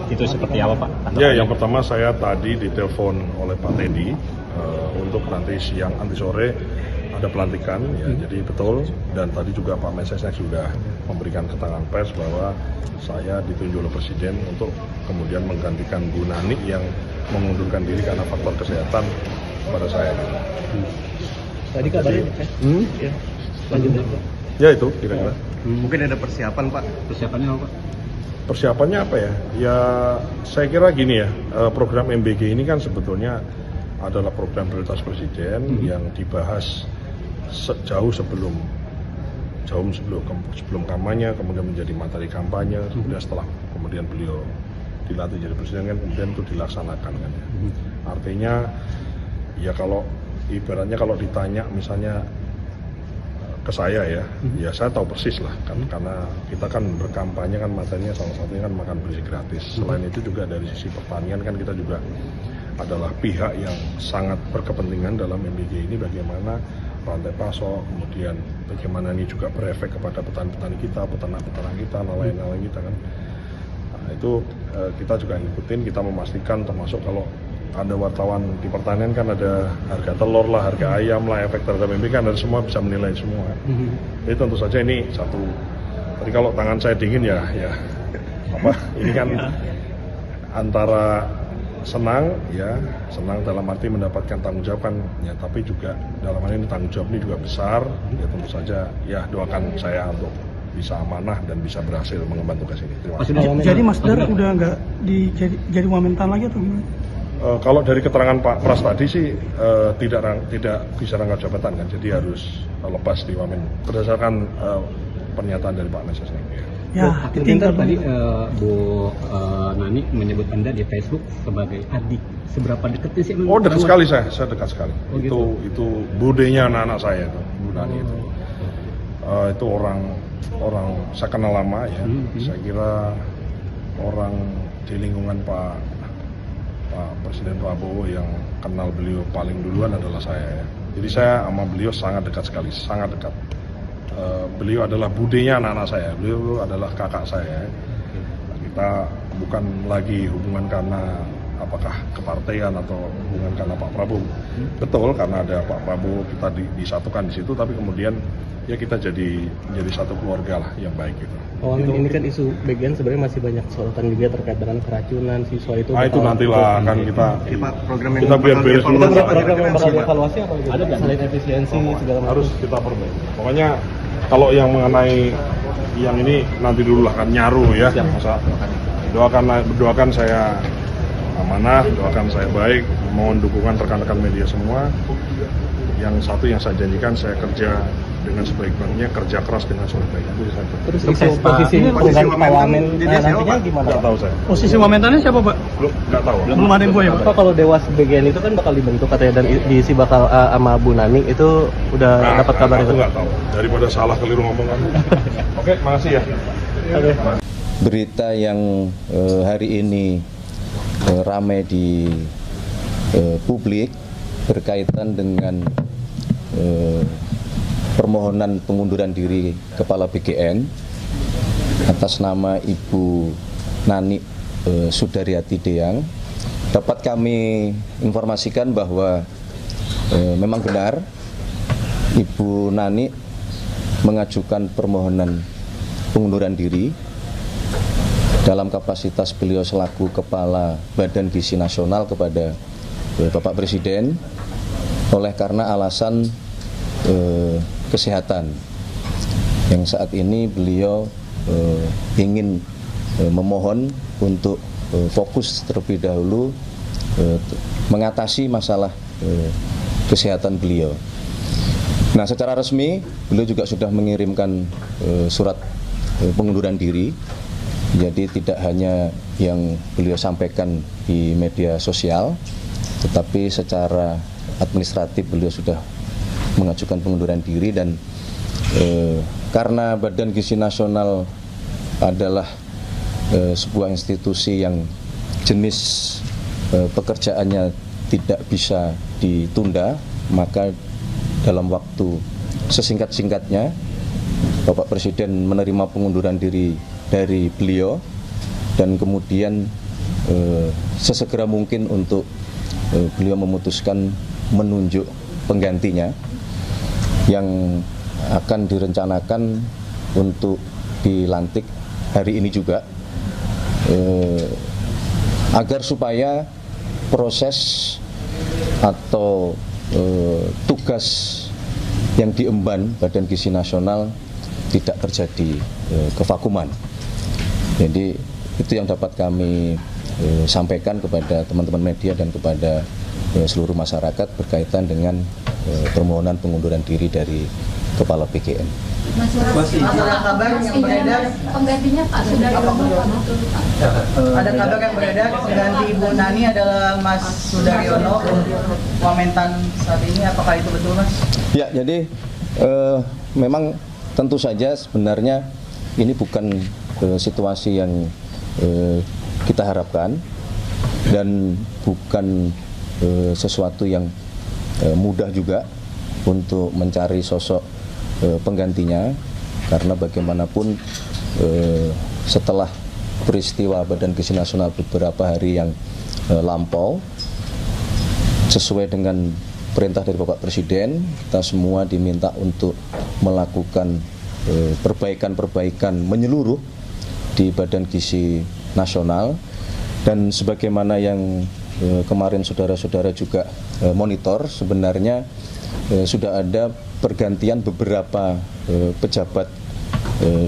Itu seperti apa Pak? Ya, yang pertama saya tadi ditelepon oleh Pak Teddy untuk nanti siang nanti sore ada pelantikan, ya, jadi betul. Dan tadi juga Pak Mensesnek sudah memberikan keterangan pers bahwa saya ditunjuk oleh Presiden untuk kemudian menggantikan Bu Nani yang mengundurkan diri karena faktor kesehatan pada saya. Tadi kabarnya ya, lanjut Pak. Ya itu kira-kira. Mungkin ada persiapan Pak. Persiapannya apa Pak? Persiapannya apa ya? Ya saya kira gini ya, program MBG ini kan sebetulnya adalah program prioritas Presiden yang dibahas jauh sebelum kampanye, kemudian menjadi materi kampanye, kemudian setelah beliau dilantik jadi presiden kan kemudian itu dilaksanakan kan ya. Artinya ya kalau ibaratnya kalau ditanya misalnya ke saya ya saya tahu persis lah kan, karena kita kan berkampanye kan materinya salah satunya kan makan bersih gratis. Selain itu juga dari sisi pertanian kan kita juga adalah pihak yang sangat berkepentingan dalam MBG ini, bagaimana rantai pasok, kemudian bagaimana ini juga berefek kepada petani-petani kita, peternak-peternak kita, nelayan-nelayan kita kan. Nah, itu kita juga ngikutin, kita memastikan termasuk kalau ada wartawan di pertanian kan ada harga telur lah, harga ayam lah, efek terhadap MBG kan ada semua bisa menilai semua. Jadi tentu saja ini satu. Tadi kalau tangan saya dingin ya ini kan antara senang dalam arti mendapatkan tanggung jawab kan ya, tapi juga dalam hal ini tanggung jawab ini juga besar ya, tentu saja ya doakan saya untuk bisa amanah dan bisa berhasil mengemban tugas ini. Terima kasih. Jadi Mas Dar udah nggak jadi Wamentan lagi atau gimana? Kalau dari keterangan Pak Pras tadi sih tidak bisa rangkap jabatan kan, jadi harus lepas di Wamen berdasarkan pernyataan dari Pak Mensesnek. Ya, tinggal tadi Bu Nani menyebut Anda di Facebook sebagai adik. Seberapa dekatnya sih? Oh, dekat sekali saya dekat sekali. Oh, gitu? Itu budenya anak-anak saya itu, Bu Nani itu. Itu orang saya kenal lama ya. Saya kira orang di lingkungan Pak Presiden Prabowo yang kenal beliau paling duluan adalah saya ya. Jadi saya sama beliau sangat dekat sekali, sangat dekat. Beliau adalah budenya anak-anak saya, beliau adalah kakak saya. Kita bukan lagi hubungan karena apakah kepartaian atau hubungan karena Pak Prabowo. Betul, karena ada Pak Prabowo kita disatukan di situ, tapi kemudian ya kita jadi satu keluarga lah yang baik gitu. Ini kan isu bagian sebenarnya masih banyak sorotan juga terkait dengan keracunan siswa itu. Itu nantilah kan kita biar beres dulu. Program yang bakal dievaluasi apa gitu? Ada nggak selain efisiensi segala macam? Harus kita perbaiki. Pokoknya kalau yang mengenai yang ini nanti dulu lah kan nyaru ya. Masa doakan saya amanah, doakan saya baik, mohon dukungan rekan-rekan media semua. Yang satu yang saya janjikan, saya kerja dengan sebaik-baiknya, kerja keras dengan sebaik-baiknya. Terus posisi Wamen nantinya gimana? Nggak tahu saya. Posisi Wamentannya siapa Pak? Nggak tahu. Belum ada info ya Pak? Kalau Dewas BGN itu kan bakal dibentuk katanya dan diisi bakal sama Bu Nani, itu udah dapat kabar itu? Aku nggak tahu. Daripada salah keliru ngomong kan. Oke, makasih ya. Berita yang hari ini ramai di publik berkaitan dengan permohonan pengunduran diri Kepala BGN atas nama Ibu Nani Sudaryati Deyang, dapat kami informasikan bahwa memang benar Ibu Nani mengajukan permohonan pengunduran diri dalam kapasitas beliau selaku Kepala Badan Gizi Nasional kepada Bapak Presiden oleh karena alasan kesehatan yang saat ini beliau ingin memohon untuk fokus terlebih dahulu mengatasi masalah kesehatan beliau. Nah, secara resmi beliau juga sudah mengirimkan surat pengunduran diri, jadi tidak hanya yang beliau sampaikan di media sosial, tetapi secara administratif beliau sudah mengajukan pengunduran diri. Dan karena Badan Gizi Nasional adalah sebuah institusi yang jenis pekerjaannya tidak bisa ditunda, maka dalam waktu sesingkat-singkatnya Bapak Presiden menerima pengunduran diri dari beliau dan kemudian sesegera mungkin untuk beliau memutuskan menunjuk penggantinya yang akan direncanakan untuk dilantik hari ini juga, agar supaya proses atau tugas yang diemban Badan Gizi Nasional tidak terjadi kevakuman. Jadi itu yang dapat kami sampaikan kepada teman-teman media dan kepada seluruh masyarakat berkaitan dengan permohonan pengunduran diri dari Kepala BGN. Ada kabar yang beredar penggantinya Pak Sudaryono. Ada kabar yang beredar pengganti Ibu Nani adalah Mas Sudaryono untuk Wamentan saat ini. Apakah itu betul, Mas? Ya, jadi memang tentu saja sebenarnya ini bukan situasi yang kita harapkan dan bukan sesuatu yang mudah juga untuk mencari sosok penggantinya, karena bagaimanapun setelah peristiwa Badan Gizi Nasional beberapa hari yang lampau, sesuai dengan perintah dari Bapak Presiden, kita semua diminta untuk melakukan perbaikan-perbaikan menyeluruh di Badan Gizi Nasional, dan sebagaimana yang kemarin saudara-saudara juga monitor, sebenarnya sudah ada pergantian beberapa pejabat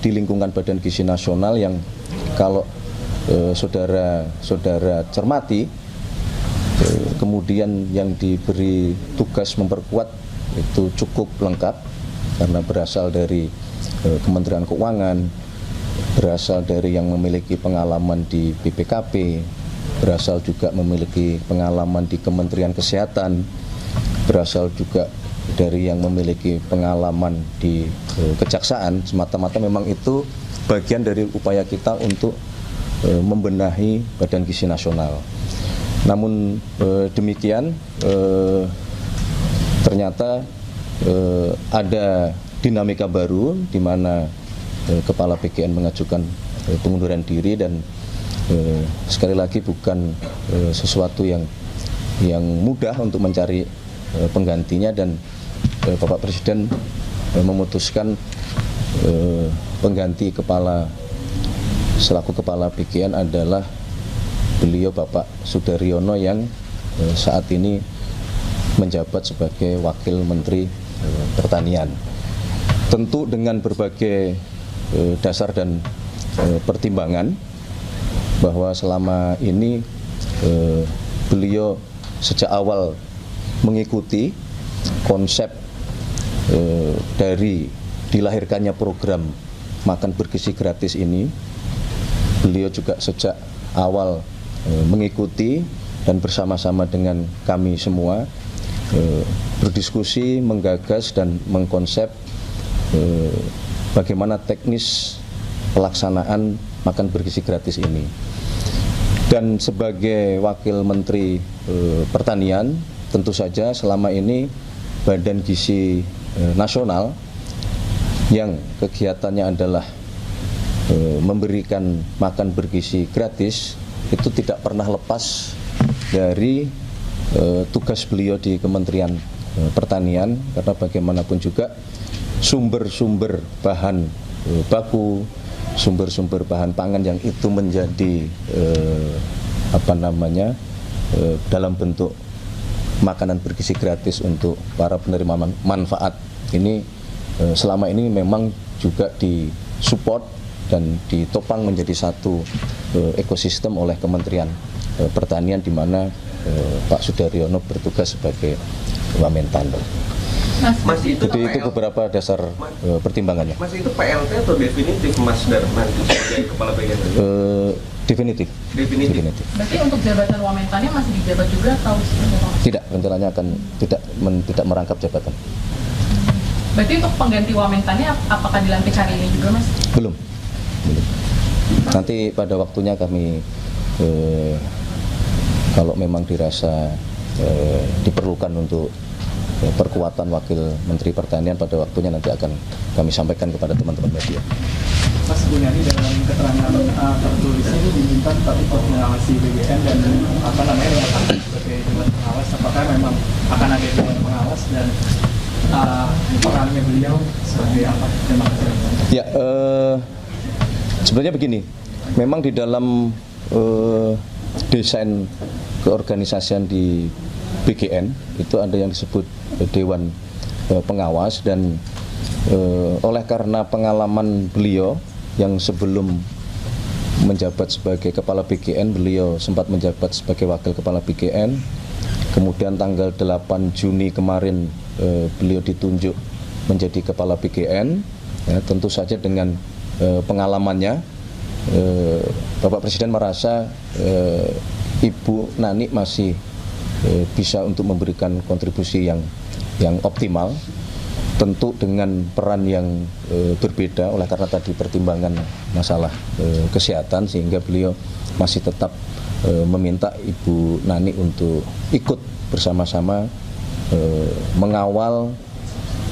di lingkungan Badan Gizi Nasional yang kalau saudara-saudara cermati, kemudian yang diberi tugas memperkuat itu cukup lengkap, karena berasal dari Kementerian Keuangan, berasal dari yang memiliki pengalaman di BPKP, berasal juga memiliki pengalaman di Kementerian Kesehatan, berasal juga dari yang memiliki pengalaman di kejaksaan. Semata-mata memang itu bagian dari upaya kita untuk membenahi Badan Gizi Nasional. Namun demikian ternyata ada dinamika baru di mana Kepala BGN mengajukan pengunduran diri, dan sekali lagi bukan sesuatu yang mudah untuk mencari penggantinya, dan Bapak Presiden memutuskan pengganti selaku Kepala BGN adalah beliau Bapak Sudaryono yang saat ini menjabat sebagai Wakil Menteri Pertanian. Tentu dengan berbagai dasar dan pertimbangan bahwa selama ini beliau sejak awal mengikuti konsep dari dilahirkannya program makan bergizi gratis ini. Beliau juga sejak awal mengikuti dan bersama-sama dengan kami semua berdiskusi, menggagas dan mengkonsep bagaimana teknis pelaksanaan makan bergizi gratis ini. Dan sebagai Wakil Menteri Pertanian, tentu saja selama ini Badan Gizi Nasional yang kegiatannya adalah memberikan makan bergizi gratis itu tidak pernah lepas dari tugas beliau di Kementerian Pertanian, karena bagaimanapun juga sumber-sumber bahan baku, sumber-sumber bahan pangan yang itu menjadi dalam bentuk makanan bergizi gratis untuk para penerima manfaat ini selama ini memang juga disupport dan ditopang menjadi satu ekosistem oleh Kementerian Pertanian, di mana Pak Sudaryono bertugas sebagai Wamentan. Mas, jadi itu beberapa dasar pertimbangannya. Mas, itu PLT atau definitif Mas Darman sebagai Kepala BGN? Definitif. Berarti untuk jabatan Wamentannya masih dijabat juga atau seperti apa? Tidak, rencananya akan tidak merangkap jabatan. Berarti untuk pengganti Wamentannya apakah dilantik hari ini juga, Mas? Belum. Nanti pada waktunya kami kalau memang dirasa diperlukan untuk perkuatan Wakil Menteri Pertanian pada waktunya nanti akan kami sampaikan kepada teman-teman media. Mas Bunani dalam keterangan tertulis ini diminta Pak ikut mengawasi BGN dan sebagai dewan pengawas, apakah memang akan ada dewan pengawas dan perannya beliau sebagai apa? Terima kasih. Ya, sebenarnya begini, memang di dalam desain keorganisasian di BGN itu ada yang disebut Dewan Pengawas, dan oleh karena pengalaman beliau yang sebelum menjabat sebagai Kepala BGN, beliau sempat menjabat sebagai Wakil Kepala BGN, kemudian tanggal 8 Juni kemarin beliau ditunjuk menjadi Kepala BGN, ya, tentu saja dengan pengalamannya Bapak Presiden merasa Ibu Nani masih bisa untuk memberikan kontribusi yang optimal, tentu dengan peran yang berbeda oleh karena tadi pertimbangan masalah kesehatan, sehingga beliau masih tetap meminta Ibu Nani untuk ikut bersama-sama mengawal,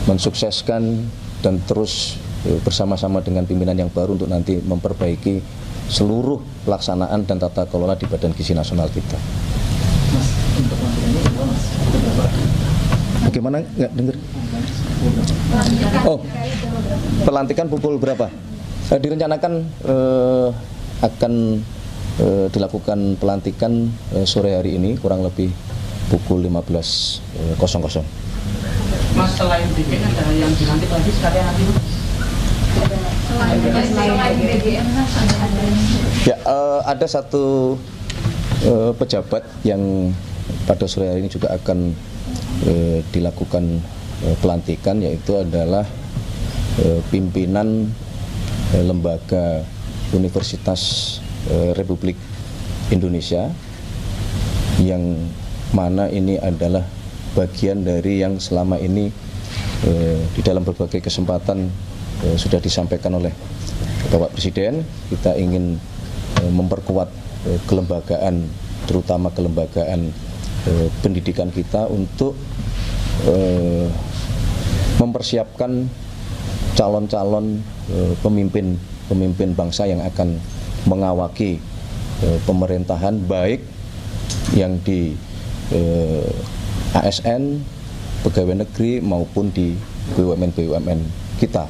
mensukseskan, dan terus bersama-sama dengan pimpinan yang baru untuk nanti memperbaiki seluruh pelaksanaan dan tata kelola di Badan Gizi Nasional kita. Mas, untuk ini Mas, Bagaimana? Nggak dengar? Oh, pelantikan pukul berapa? Direncanakan akan dilakukan pelantikan sore hari ini kurang lebih pukul 15.00. Mas, selain BGN ada yang dilantik lagi sekalian nanti? Selain BGN, Ya, ada satu pejabat yang pada sore hari ini juga akan dilakukan pelantikan, yaitu adalah pimpinan lembaga Universitas Republik Indonesia, yang mana ini adalah bagian dari yang selama ini di dalam berbagai kesempatan sudah disampaikan oleh Bapak Presiden. Kita ingin memperkuat kelembagaan, terutama kelembagaan pendidikan kita untuk mempersiapkan calon-calon pemimpin bangsa yang akan mengawaki pemerintahan, baik yang di ASN, pegawai negeri, maupun di BUMN kita.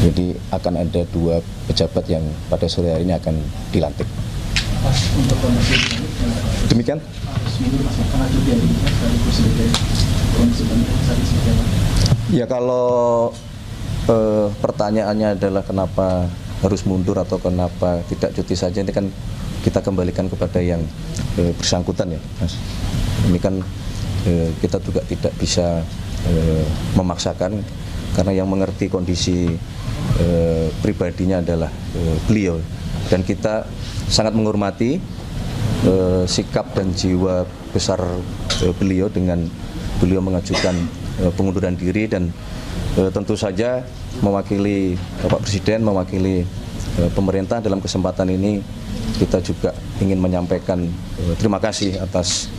Jadi akan ada 2 pejabat yang pada sore hari ini akan dilantik. Demikian. Ya, kalau pertanyaannya adalah kenapa harus mundur atau kenapa tidak cuti saja, ini kan kita kembalikan kepada yang bersangkutan, ya, Mas. Ini kan kita juga tidak bisa memaksakan, karena yang mengerti kondisi pribadinya adalah beliau, dan kita sangat menghormati sikap dan jiwa besar beliau dengan beliau mengajukan pengunduran diri, dan tentu saja mewakili Bapak Presiden, mewakili pemerintah dalam kesempatan ini kita juga ingin menyampaikan terima kasih atas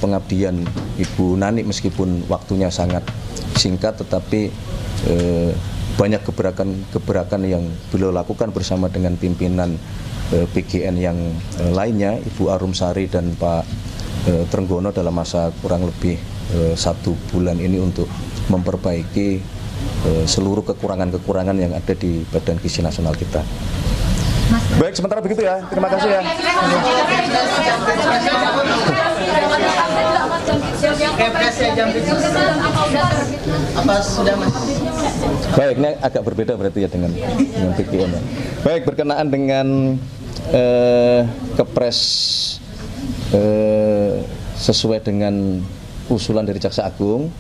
pengabdian Ibu Nani, meskipun waktunya sangat singkat, tetapi banyak gebrakan yang beliau lakukan bersama dengan pimpinan BGN yang lainnya, Ibu Arumsari dan Pak Trenggono, dalam masa kurang lebih 1 bulan ini untuk memperbaiki seluruh kekurangan-kekurangan yang ada di Badan Gizi Nasional kita. Baik, sementara begitu ya. Terima kasih ya. Apa sudah, Mas? Baik, ini agak berbeda berarti ya dengan BGN. Ya. Baik, berkenaan dengan Kepres sesuai dengan usulan dari Jaksa Agung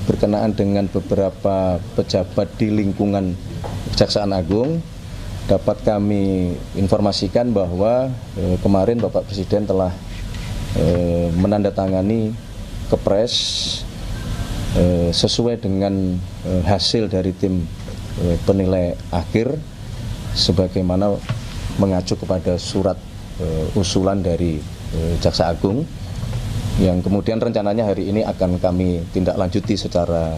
berkenaan dengan beberapa pejabat di lingkungan Kejaksaan Agung, dapat kami informasikan bahwa kemarin Bapak Presiden telah menandatangani Kepres sesuai dengan hasil dari tim penilai akhir, sebagaimana mengacu kepada surat usulan dari Jaksa Agung, yang kemudian rencananya hari ini akan kami tindak lanjuti secara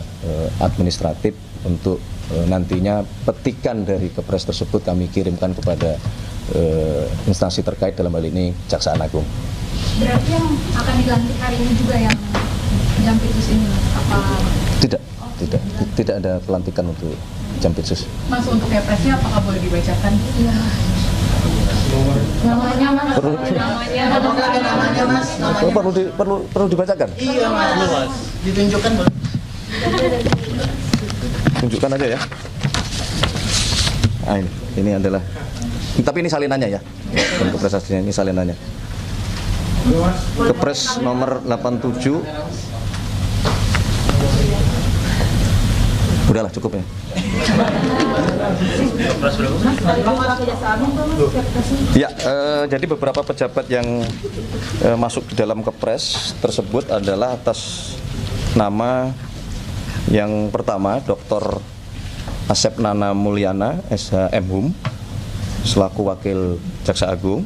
administratif untuk nantinya petikan dari Kepres tersebut kami kirimkan kepada instansi terkait, dalam hal ini Kejaksaan Agung. Berarti yang akan dilantik hari ini juga yang Jampitsus ini, apa? Tidak ada pelantikan untuk Jampitsus. Mas, untuk Kepresnya apakah boleh dibacakan? Iya. Namanya Mas. Perlu dibacakan? Iya Mas. Ditunjukkan Mas. Tunjukkan aja ya. Nah, ini adalah. Tapi ini salinannya ya. Dan Kepres aslinya ini salinannya. Kepres nomor 87. Udahlah cukup ya. Ya, jadi beberapa pejabat yang masuk di dalam Kepres tersebut adalah atas nama yang pertama Dr. Asep Nana Mulyana, SH Mhum, selaku Wakil Jaksa Agung.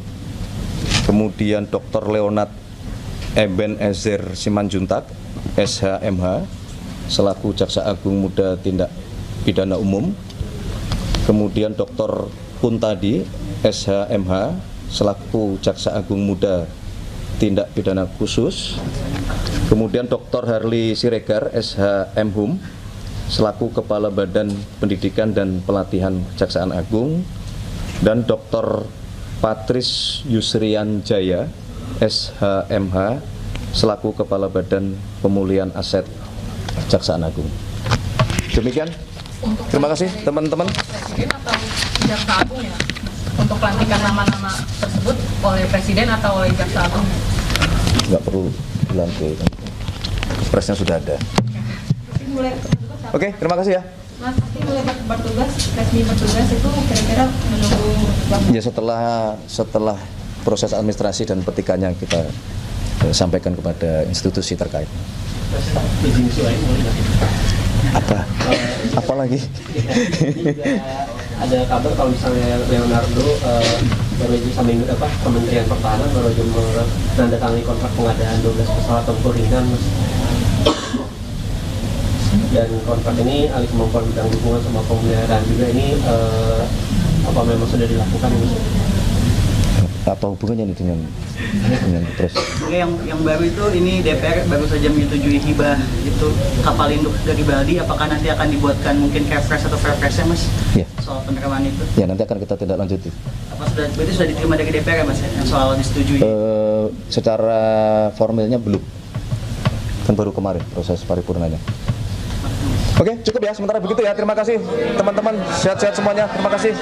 Kemudian Dr. Leonard Eben Ezer Simanjuntak, SH MH, selaku Jaksa Agung Muda Tindak Pidana Umum. Kemudian Dr. Puntadi, SH MH, selaku Jaksa Agung Muda Tindak Pidana Khusus. Kemudian Dr. Harli Siregar, SH Mhum, selaku Kepala Badan Pendidikan dan Pelatihan Kejaksaan Agung. Dan Dr. Patris Yusrian Jaya, SH MH, selaku Kepala Badan Pemulihan Aset Kejaksaan Agung. Demikian. Terima kasih teman-teman. Presiden atau Jaksa Agung ya? Untuk pelantikan nama-nama tersebut oleh Presiden atau oleh Jaksa Agung? Nggak perlu dilantik. Presnya sudah ada. Oke, terima kasih ya. Mas, pasti mulai bertugas, resmi bertugas itu kira-kira menunggu. Ya setelah proses administrasi dan petikannya kita sampaikan kepada institusi terkait. Apa lagi? Ada kabar kalau misalnya Leonardo baru aja sampai Kementerian Pertahanan baru aja menandatangani kontrak pengadaan 12 pesawat tempur ringan, Mas. Dan kontrak ini alih kemampuan bidang dukungan sama pemeliharaan juga ini apa memang sudah dilakukan, Mas? Apa hubungannya ini dengan Kepres? Yang baru itu ini DPR baru saja menyetujui hibah itu kapal induk dari Bali. Apakah nanti akan dibuatkan mungkin Kepres atau Perpresnya, Mas? Ya. Soal penerimaan itu? Ya, nanti akan kita tindak lanjuti. Berarti sudah diterima dari DPR ya, Mas? Yang soal disetujui? Secara formilnya belum. Kan baru kemarin proses paripurnanya. Oke, cukup ya. Sementara begitu ya. Terima kasih teman-teman. Sehat-sehat semuanya. Terima kasih.